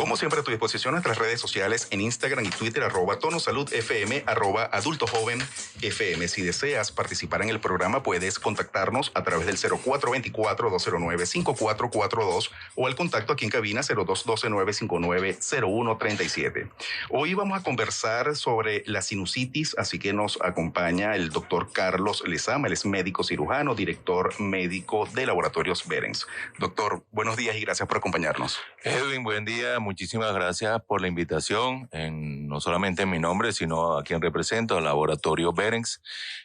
Como siempre, a tu disposición nuestras redes sociales en Instagram y Twitter, @tonosaludfm, @adultojovenfm. Si deseas participar en el programa, puedes contactarnos a través del 0424-209-5442 o al contacto aquí en cabina 0212-959-0137. Hoy vamos a conversar sobre la sinusitis, así que nos acompaña el doctor Carlos Lezama. Él es médico cirujano, director médico de Laboratorios Berens. Doctor, buenos días y gracias por acompañarnos. Edwin, buen día. Muchísimas gracias por la invitación, no solamente en mi nombre, sino a quien represento, el Laboratorio Berens.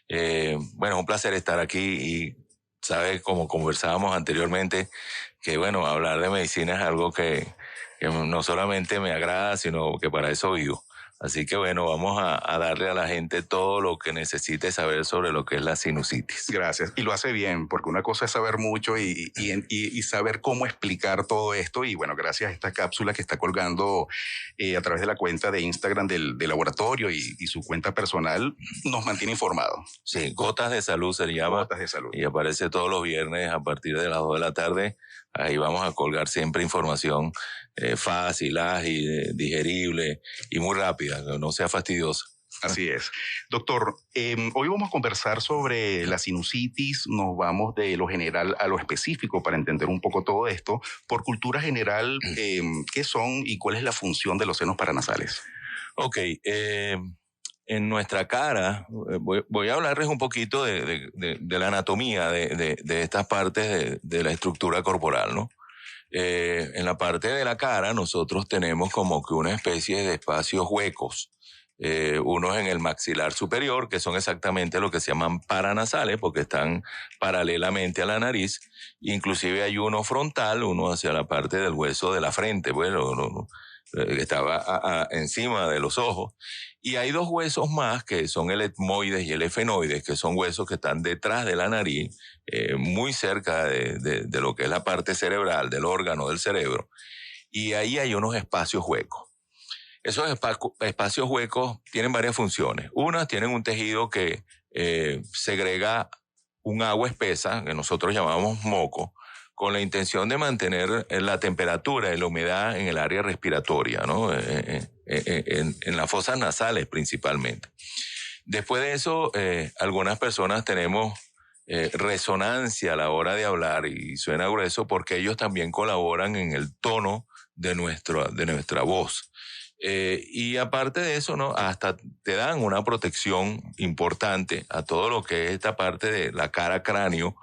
Bueno, es un placer estar aquí y, sabe, como conversábamos anteriormente, que bueno, hablar de medicina es algo que no solamente me agrada, sino que para eso vivo. Así que bueno, vamos a darle a la gente todo lo que necesite saber sobre lo que es la sinusitis. Gracias. Y lo hace bien, porque una cosa es saber mucho y saber cómo explicar todo esto. Y bueno, gracias a esta cápsula que está colgando a través de la cuenta de Instagram del laboratorio y su cuenta personal, nos mantiene informados. Sí, Gotas de Salud se llama. Gotas de Salud. Y aparece todos los viernes a partir de las 2 de la tarde. Ahí vamos a colgar siempre información fácil, ágil, digerible y muy rápida, que no sea fastidiosa. Así es. Doctor, hoy vamos a conversar sobre la sinusitis. Nos vamos de lo general a lo específico para entender un poco todo esto. Por cultura general, ¿qué son y cuál es la función de los senos paranasales? Ok, en nuestra cara, voy a hablarles un poquito de la anatomía de estas partes de la estructura corporal, ¿no? En la parte de la cara nosotros tenemos como que una especie de espacios huecos, unos en el maxilar superior, que son exactamente lo que se llaman paranasales, porque están paralelamente a la nariz. Inclusive hay uno frontal, uno hacia la parte del hueso de la frente, bueno, que estaba encima de los ojos. Y hay 2 huesos más, que son el etmoides y el efenoides, que son huesos que están detrás de la nariz, muy cerca de lo que es la parte cerebral, del órgano del cerebro. Y ahí hay unos espacios huecos. Esos espacios huecos tienen varias funciones. Unas tienen un tejido que segrega un agua espesa, que nosotros llamamos moco, con la intención de mantener la temperatura y la humedad en el área respiratoria, ¿no? En las fosas nasales principalmente. Después de eso, algunas personas tenemos resonancia a la hora de hablar y suena grueso porque ellos también colaboran en el tono de nuestra voz. Y aparte de eso, ¿no? Hasta te dan una protección importante a todo lo que es esta parte de la cara cráneo,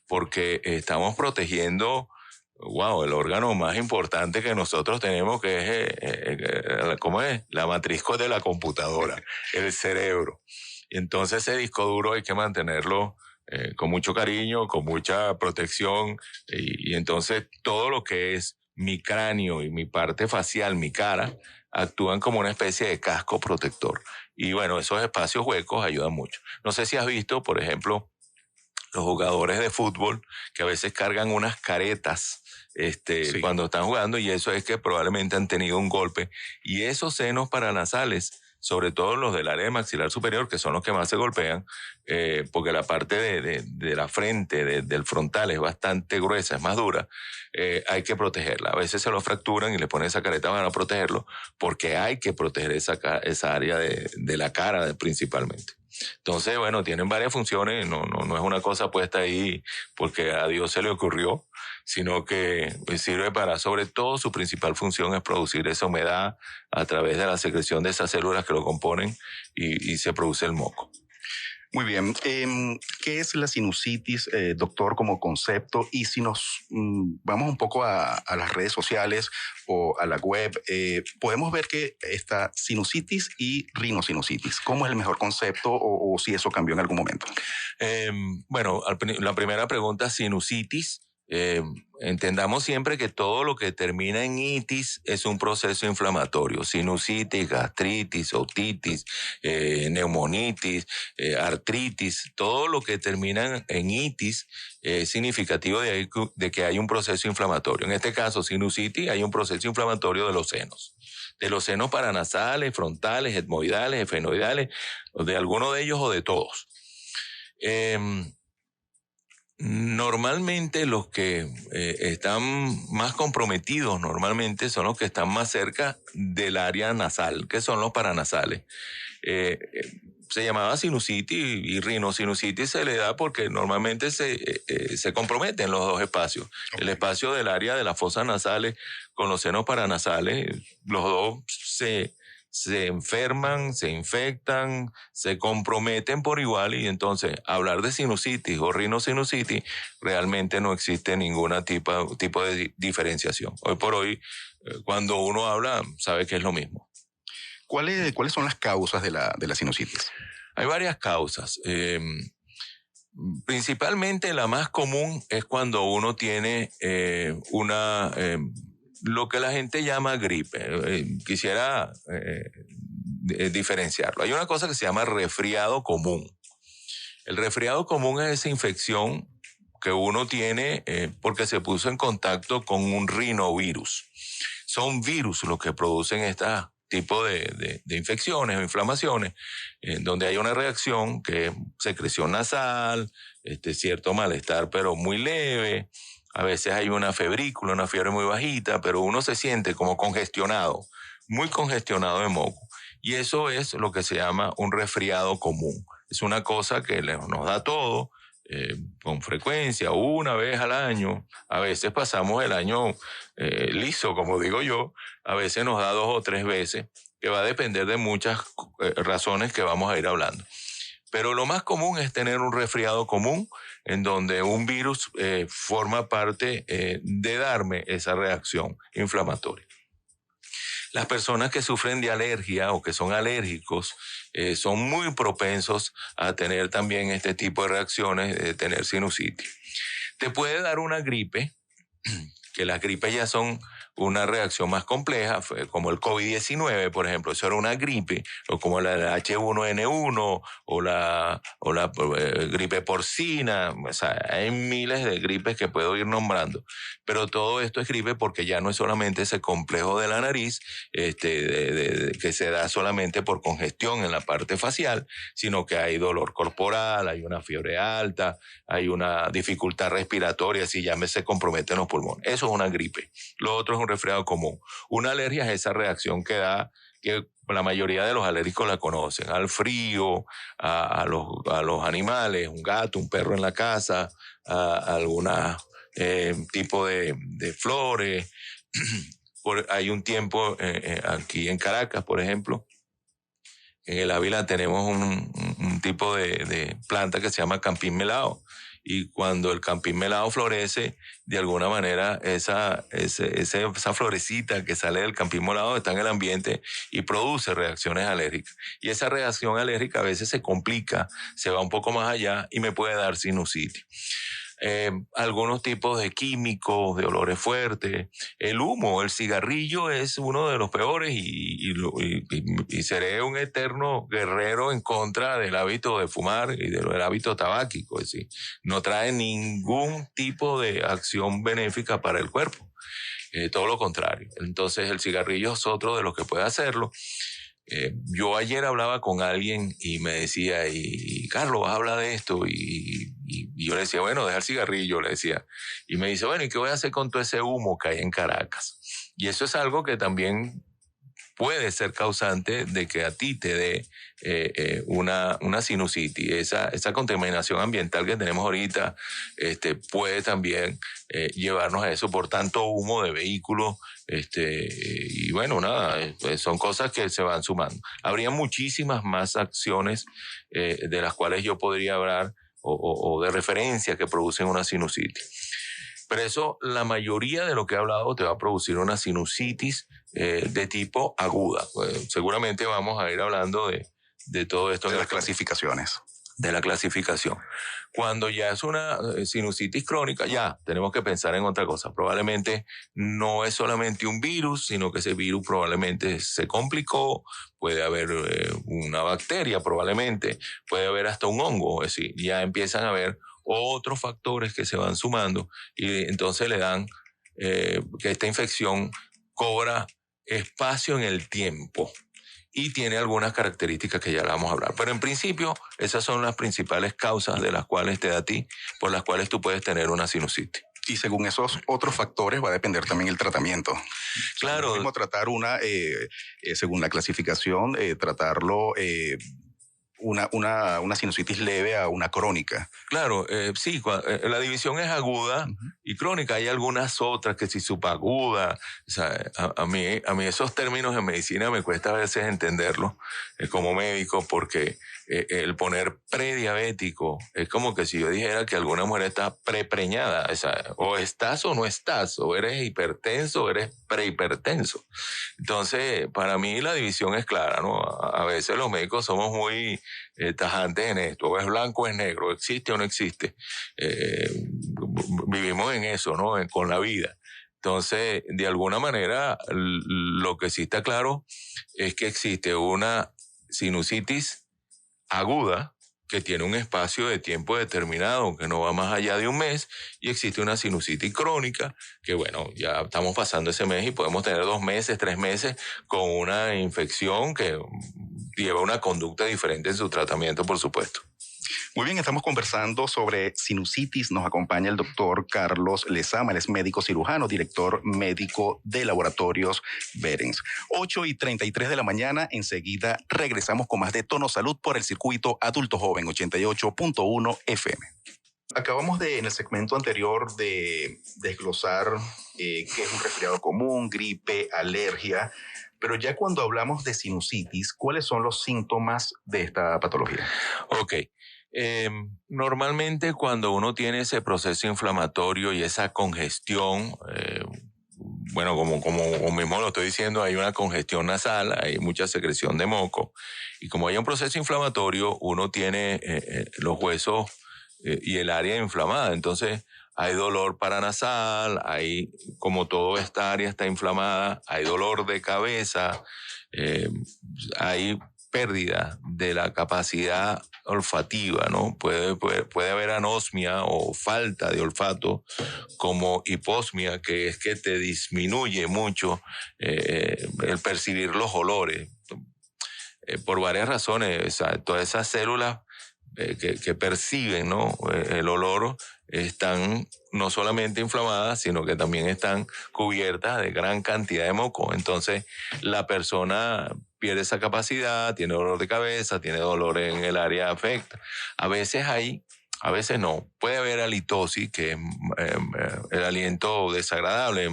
porque estamos protegiendo, el órgano más importante que nosotros tenemos, que es, ¿cómo es? La matriz de la computadora, el cerebro. Y entonces ese disco duro hay que mantenerlo con mucho cariño, con mucha protección, y entonces todo lo que es mi cráneo y mi parte facial, mi cara, actúan como una especie de casco protector. Y bueno, esos espacios huecos ayudan mucho. No sé si has visto, por ejemplo, los jugadores de fútbol que a veces cargan unas caretas sí, cuando están jugando, y eso es que probablemente han tenido un golpe. Y esos senos paranasales, sobre todo los del área maxilar superior, que son los que más se golpean, porque la parte de la frente, del frontal, es bastante gruesa, es más dura, hay que protegerla. A veces se lo fracturan y le ponen esa careta para protegerlo, porque hay que proteger esa área de la cara principalmente. Entonces, bueno, tienen varias funciones, no es una cosa puesta ahí porque a Dios se le ocurrió, sino que sirve para, sobre todo, su principal función es producir esa humedad a través de la secreción de esas células que lo componen y se produce el moco. Muy bien. ¿Qué es la sinusitis, doctor, como concepto? Y si nos vamos un poco a las redes sociales o a la web, podemos ver que está sinusitis y rinosinusitis. ¿Cómo es el mejor concepto o si eso cambió en algún momento? Bueno, la primera pregunta, sinusitis. Entendamos siempre que todo lo que termina en itis es un proceso inflamatorio. Sinusitis, gastritis, otitis, neumonitis, artritis, todo lo que termina en itis es significativo de que hay un proceso inflamatorio. En este caso, sinusitis, hay un proceso inflamatorio de los senos paranasales, frontales, etmoidales, efenoidales, o de alguno de ellos o de todos. Normalmente los que están más comprometidos normalmente son los que están más cerca del área nasal, que son los paranasales. Se llamaba sinusitis y rinosinusitis se le da porque normalmente se comprometen los dos espacios. Okay. El espacio del área de las fosas nasales con los senos paranasales, los dos se enferman, se infectan, se comprometen por igual, y entonces hablar de sinusitis o rinosinusitis realmente no existe ningún tipo de diferenciación. Hoy por hoy, cuando uno habla, sabe que es lo mismo. ¿Cuáles son las causas de la sinusitis? Hay varias causas. Principalmente la más común es cuando uno tiene lo que la gente llama gripe. Quisiera diferenciarlo. Hay una cosa que se llama resfriado común. El resfriado común es esa infección que uno tiene porque se puso en contacto con un rinovirus. Son virus los que producen esta tipo de infecciones o inflamaciones, donde hay una reacción que es secreción nasal, cierto malestar pero muy leve, a veces hay una febrícula, una fiebre muy bajita, pero uno se siente como congestionado, muy congestionado de moco, y eso es lo que se llama un resfriado común. Es una cosa que nos da todo, con frecuencia, una vez al año. A veces pasamos el año liso, como digo yo, a veces nos da 2 o 3 veces, que va a depender de muchas razones que vamos a ir hablando. Pero lo más común es tener un resfriado común en donde un virus forma parte de darme esa reacción inflamatoria. Las personas que sufren de alergia o que son alérgicos son muy propensos a tener también este tipo de reacciones, de tener sinusitis. Te puede dar una gripe, que las gripes ya son una reacción más compleja, como el COVID-19, por ejemplo, eso era una gripe, o como la H1N1 o la gripe porcina. O sea, hay miles de gripes que puedo ir nombrando, pero todo esto es gripe porque ya no es solamente ese complejo de la nariz que se da solamente por congestión en la parte facial, sino que hay dolor corporal, hay una fiebre alta, hay una dificultad respiratoria, si ya se comprometen los pulmones. Eso es una gripe. Lo otro es un resfriado común. Una alergia es esa reacción que da, que la mayoría de los alérgicos la conocen, al frío, a los animales, un gato, un perro en la casa, a algún tipo de flores. Hay un tiempo aquí en Caracas, por ejemplo, en el Ávila tenemos un tipo de planta que se llama campín melao. Y cuando el campín melao florece, de alguna manera esa florecita que sale del campín melao está en el ambiente y produce reacciones alérgicas. Y esa reacción alérgica a veces se complica, se va un poco más allá y me puede dar sinusitis. Algunos tipos de químicos, de olores fuertes, el humo, el cigarrillo es uno de los peores y seré un eterno guerrero en contra del hábito de fumar y del hábito tabáquico. Es decir, no trae ningún tipo de acción benéfica para el cuerpo, todo lo contrario. Entonces el cigarrillo es otro de los que puede hacerlo. Yo ayer hablaba con alguien y me decía, y Carlos, vas a hablar de esto, y yo le decía, bueno, deja el cigarrillo, le decía, y me dice, bueno, ¿y qué voy a hacer con todo ese humo que hay en Caracas? Y eso es algo que también puede ser causante de que a ti te dé una sinusitis. Esa contaminación ambiental que tenemos ahorita puede también llevarnos a eso por tanto humo de vehículos. Y bueno, nada, son cosas que se van sumando. Habría muchísimas más acciones de las cuales yo podría hablar o de referencia que producen una sinusitis. Pero eso, la mayoría de lo que he hablado te va a producir una sinusitis de tipo aguda. Pues, seguramente vamos a ir hablando de todo esto. De las clasificaciones. De la clasificación. Cuando ya es una sinusitis crónica, ya tenemos que pensar en otra cosa. Probablemente no es solamente un virus, sino que ese virus probablemente se complicó, puede haber una bacteria probablemente, puede haber hasta un hongo. Es decir, ya empiezan a haber otros factores que se van sumando y entonces le dan que esta infección cobra espacio en el tiempo. y tiene algunas características que ya la vamos a hablar. Pero en principio, esas son las principales causas de las cuales te da a ti, por las cuales tú puedes tener una sinusitis. Y según esos otros factores va a depender también el tratamiento. Claro. Es lo mismo tratar según la clasificación, tratarlo una sinusitis leve a una crónica. Claro, sí, la división es aguda y crónica. Hay algunas otras que si subaguda. O sea, a mí esos términos en medicina me cuesta a veces entenderlos como médico, porque el poner prediabético es como que si yo dijera que alguna mujer está prepreñada. O sea, o estás o no estás, o eres hipertenso o eres prehipertenso. Entonces, para mí la división es clara, ¿no? A veces los médicos somos muy tajantes en esto, o es blanco o es negro, existe o no existe. Vivimos en eso, ¿no? Con la vida. Entonces, de alguna manera, lo que sí está claro es que existe una sinusitis aguda que tiene un espacio de tiempo determinado, que no va más allá de un mes, y existe una sinusitis crónica, que bueno, ya estamos pasando ese mes y podemos tener 2 meses, 3 meses con una infección que lleva una conducta diferente en su tratamiento, por supuesto. Muy bien, estamos conversando sobre sinusitis. Nos acompaña el doctor Carlos Lezama, él es médico cirujano, director médico de Laboratorios Berens. 8:33 de la mañana, enseguida regresamos con más de Tono Salud por el circuito Adulto Joven 88.1 FM. Acabamos en el segmento anterior de desglosar qué es un resfriado común, gripe, alergia, pero ya cuando hablamos de sinusitis, ¿cuáles son los síntomas de esta patología? Ok. Normalmente cuando uno tiene ese proceso inflamatorio y esa congestión, bueno, como mismo lo estoy diciendo, hay una congestión nasal, hay mucha secreción de moco, y como hay un proceso inflamatorio, uno tiene los huesos y el área inflamada, entonces hay dolor paranasal, hay, como toda esta área está inflamada, hay dolor de cabeza, hay pérdida de la capacidad olfativa, ¿no? Puede haber anosmia o falta de olfato, como hiposmia, que es que te disminuye mucho el percibir los olores, por varias razones. O sea, todas esas células que perciben, ¿no? El olor están no solamente inflamadas, sino que también están cubiertas de gran cantidad de moco. Entonces, la persona pierde esa capacidad, tiene dolor de cabeza, tiene dolor en el área afecta. A veces no. Puede haber halitosis, que es el aliento desagradable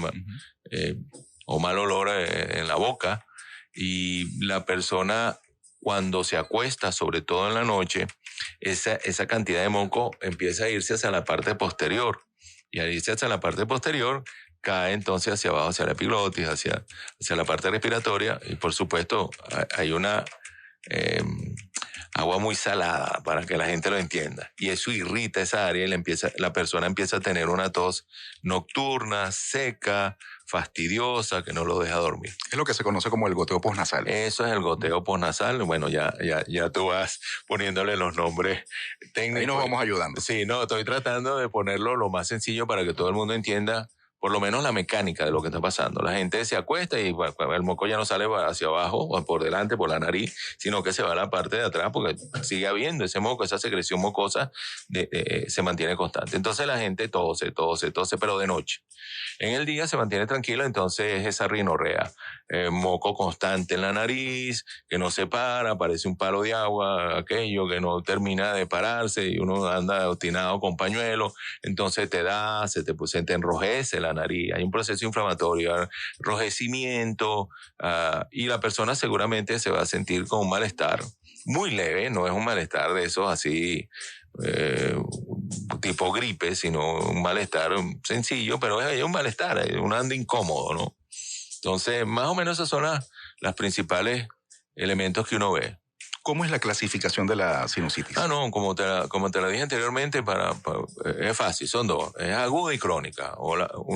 o mal olor en la boca, y la persona, cuando se acuesta, sobre todo en la noche, esa cantidad de moco empieza a irse hacia la parte posterior. Y al irse hacia la parte posterior, cae entonces hacia abajo, hacia la epiglotis, hacia la parte respiratoria. Y por supuesto, hay una agua muy salada, para que la gente lo entienda. Y eso irrita esa área y la persona empieza a tener una tos nocturna, seca, fastidiosa, que no lo deja dormir. Es lo que se conoce como el goteo posnasal. Eso es el goteo posnasal. Bueno, ya tú vas poniéndole los nombres técnicos. Ahí nos vamos ayudando. Sí, no, estoy tratando de ponerlo lo más sencillo para que todo el mundo entienda por lo menos la mecánica de lo que está pasando. La gente se acuesta y el moco ya no sale hacia abajo o por delante, por la nariz, sino que se va a la parte de atrás, porque sigue habiendo ese moco, esa secreción mocosa se mantiene constante. Entonces la gente tose, pero de noche. En el día se mantiene tranquilo, entonces es esa rinorrea. Moco constante en la nariz, que no se para, parece un palo de agua, aquello que no termina de pararse y uno anda obstinado con pañuelo, entonces se te enrojece la nariz, hay un proceso inflamatorio, enrojecimiento, y la persona seguramente se va a sentir con un malestar muy leve, no es un malestar de esos así tipo gripe, sino un malestar sencillo, pero es un malestar, un ando incómodo, ¿no? Entonces, más o menos esos son las principales elementos que uno ve. ¿Cómo es la clasificación de la sinusitis? No, como te la dije anteriormente, es fácil, son dos, es aguda y crónica.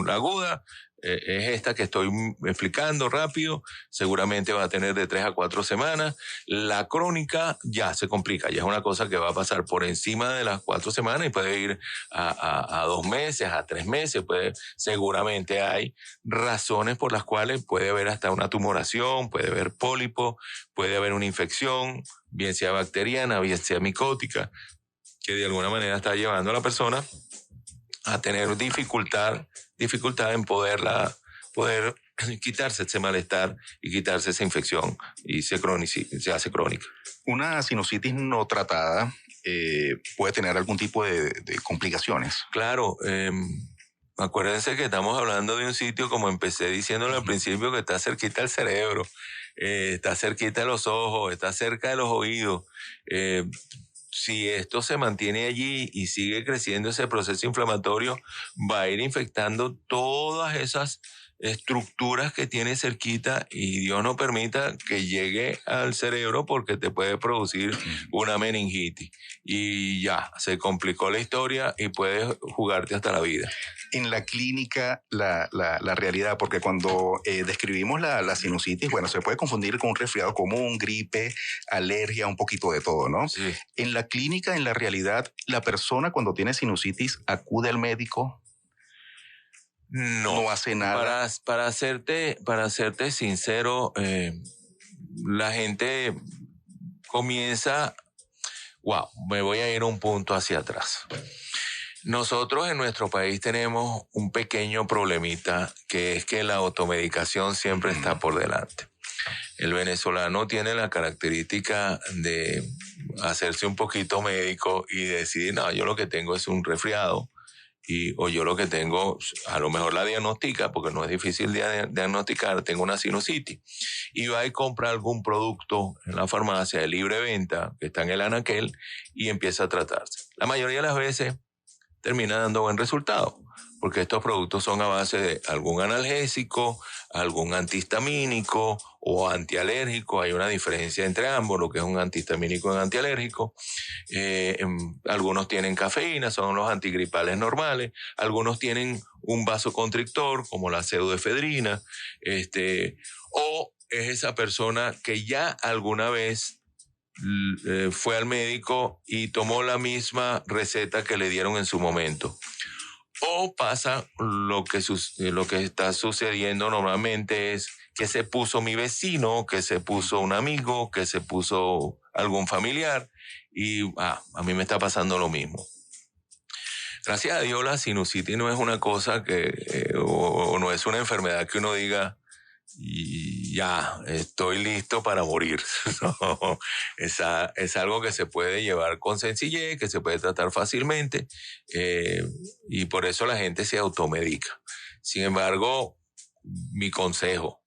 La aguda es esta que estoy explicando rápido, seguramente va a tener de 3 a 4 semanas. La crónica ya se complica, ya es una cosa que va a pasar por encima de las 4 semanas y puede ir a 2 meses, a 3 meses, seguramente hay razones por las cuales puede haber hasta una tumoración, puede haber pólipo, puede haber una infección, bien sea bacteriana, bien sea micótica, que de alguna manera está llevando a la persona a tener dificultad en poder quitarse ese malestar y quitarse esa infección y se hace crónica. Una sinusitis no tratada puede tener algún tipo de complicaciones. Claro, acuérdense que estamos hablando de un sitio, como empecé diciéndole al principio, que está cerquita del cerebro, está cerquita de los ojos, está cerca de los oídos. Si esto se mantiene allí y sigue creciendo ese proceso inflamatorio, va a ir infectando todas esas estructuras que tiene cerquita y Dios no permita que llegue al cerebro porque te puede producir una meningitis. Y ya, se complicó la historia y puedes jugarte hasta la vida. En la clínica, la realidad, porque cuando describimos la sinusitis, bueno, se puede confundir con un resfriado común, gripe, alergia, un poquito de todo, ¿no? Sí. En la clínica, en la realidad, la persona cuando tiene sinusitis acude al médico. No hace nada. Para serte sincero, la gente comienza, me voy a ir un punto hacia atrás. Nosotros en nuestro país tenemos un pequeño problemita, que es que la automedicación siempre está por delante. El venezolano tiene la característica de hacerse un poquito médico y decidir, no, yo lo que tengo es un resfriado, o yo lo que tengo, a lo mejor la diagnostica, porque no es difícil diagnosticar, tengo una sinusitis, y va y compra algún producto en la farmacia de libre venta, que está en el anaquel, y empieza a tratarse. La mayoría de las veces termina dando buen resultado, porque estos productos son a base de algún analgésico, algún antihistamínico o antialérgico. Hay una diferencia entre ambos, lo que es un antihistamínico y un antialérgico. Algunos tienen cafeína, son los antigripales normales. Algunos tienen un vasoconstrictor, como la pseudoefedrina. O es esa persona que ya alguna vez fue al médico y tomó la misma receta que le dieron en su momento. O pasa lo que está sucediendo normalmente es que se puso mi vecino, que se puso un amigo, que se puso algún familiar y a mí me está pasando lo mismo. Gracias a Dios la sinusitis no es una cosa o no es una enfermedad que uno diga y ya estoy listo para morir. No, es algo que se puede llevar con sencillez, que se puede tratar fácilmente y por eso la gente se automedica. Sin embargo, mi consejo,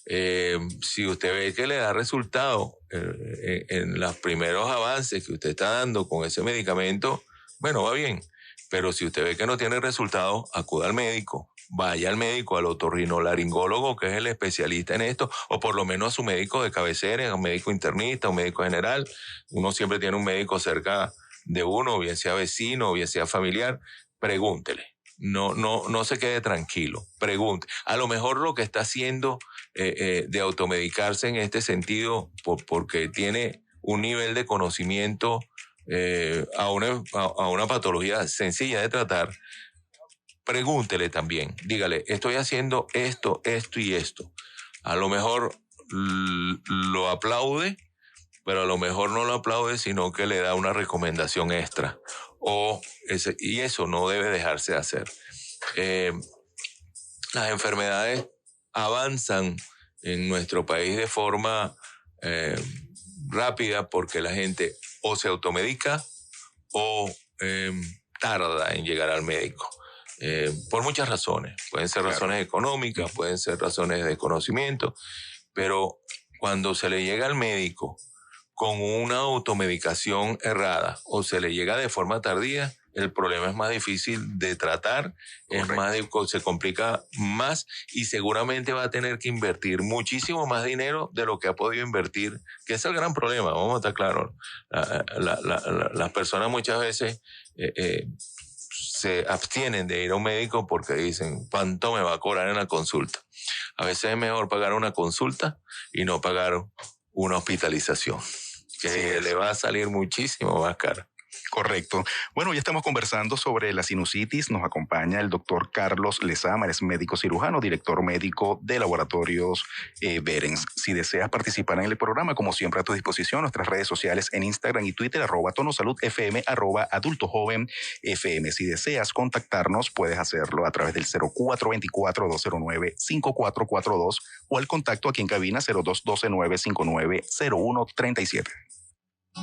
si usted ve que le da resultado en los primeros avances que usted está dando con ese medicamento, bueno, va bien. Pero si usted ve que no tiene resultado, acuda al médico. Vaya al médico, al otorrinolaringólogo, que es el especialista en esto, o por lo menos a su médico de cabecera, a un médico internista, un médico general. Uno siempre tiene un médico cerca de uno, bien sea vecino, bien sea familiar. Pregúntele. No se quede tranquilo. Pregunte. A lo mejor lo que está haciendo de automedicarse en este sentido, porque tiene un nivel de conocimiento a una patología sencilla de tratar, pregúntele también, dígale, estoy haciendo esto y esto. A lo mejor lo aplaude, pero a lo mejor no lo aplaude, sino que le da una recomendación extra. Y eso no debe dejarse de hacer. Las enfermedades avanzan en nuestro país de forma rápida porque la gente o se automedica o tarda en llegar al médico. Por muchas razones. Pueden ser razones económicas, pueden ser razones de conocimiento, pero cuando se le llega al médico con una automedicación errada o se le llega de forma tardía, el problema es más difícil de tratar, se complica más y seguramente va a tener que invertir muchísimo más dinero de lo que ha podido invertir, que es el gran problema, vamos a estar claros. Las personas muchas veces se abstienen de ir a un médico porque dicen, ¿cuánto me va a cobrar en la consulta? A veces es mejor pagar una consulta y no pagar una hospitalización, que le va a salir muchísimo más caro. Correcto. Bueno, ya estamos conversando sobre la sinusitis. Nos acompaña el doctor Carlos Lezama, es médico cirujano, director médico de Laboratorios Berens. Si deseas participar en el programa, como siempre a tu disposición, nuestras redes sociales en Instagram y Twitter, @tonosaludfm, @adultojovenfm. Si deseas contactarnos, puedes hacerlo a través del 0424-209-5442 o al contacto aquí en cabina 0212-959-0137.